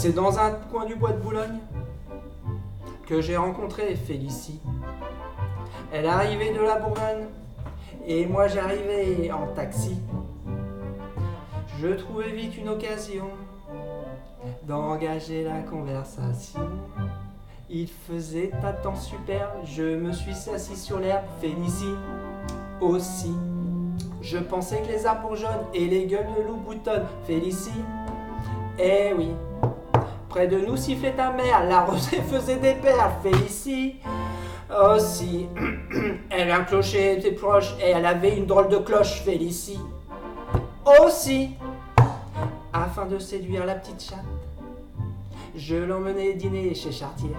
C'est dans un coin du bois de Boulogne que j'ai rencontré Félicie. Elle arrivait de la Bourgogne et moi j'arrivais en taxi. Je trouvais vite une occasion d'engager la conversation. Il faisait un temps super, je me suis assis sur l'herbe. Félicie aussi. Je pensais que les arbres jaunes et les gueules de loup boutonnent. Félicie, eh oui. Près de nous sifflait ta mère, la rosée faisait des perles. Félicie aussi. Elle a un clocher était proche et elle avait une drôle de cloche. Félicie aussi. Afin de séduire la petite chatte, je l'emmenai dîner chez Chartier.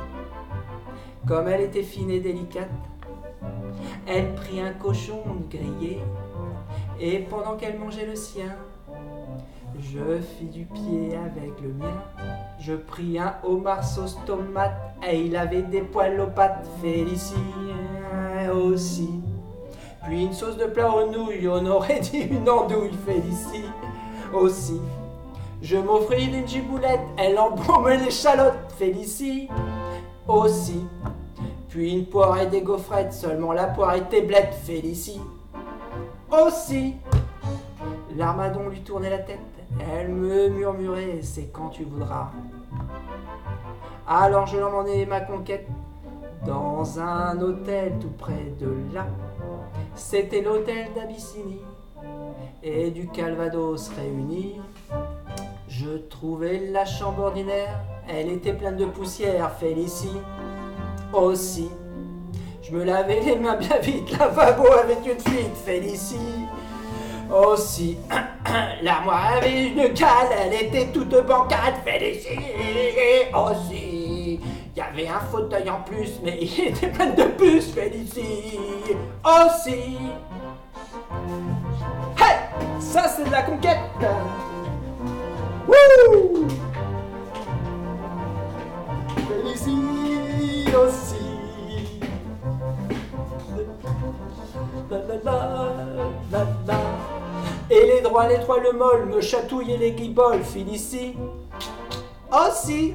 Comme elle était fine et délicate, elle prit un cochon grillé, et pendant qu'elle mangeait le sien, je fis du pied avec le mien. Je pris un homard sauce tomate, et il avait des poils aux pattes. Félicie aussi. Puis une sauce de plat aux nouilles, on aurait dit une andouille. Félicie aussi. Je m'offris d'une giboulette, elle embaumait l'échalote. Félicie aussi. Puis une poire et des gaufrettes, seulement la poire était blette. Félicie aussi. L'armadon lui tournait la tête, elle me murmurait, c'est quand tu voudras. Alors je l'emmenai ma conquête dans un hôtel tout près de là. C'était l'hôtel d'Abyssinie et du Calvados réunis. Je trouvais la chambre ordinaire, elle était pleine de poussière. Félicie aussi. Je me lavais les mains bien vite, lavabo avec une fuite. Félicie aussi. L'armoire avait une cale, elle était toute bancale. Félicie aussi. Il y avait un fauteuil en plus, mais il était plein de puces. Félicie aussi. Hey, ça c'est de la conquête. Wouh! Félicie aussi. La la la la la. Et les droits, le molle me chatouillaient les guibolles. Félicie aussi.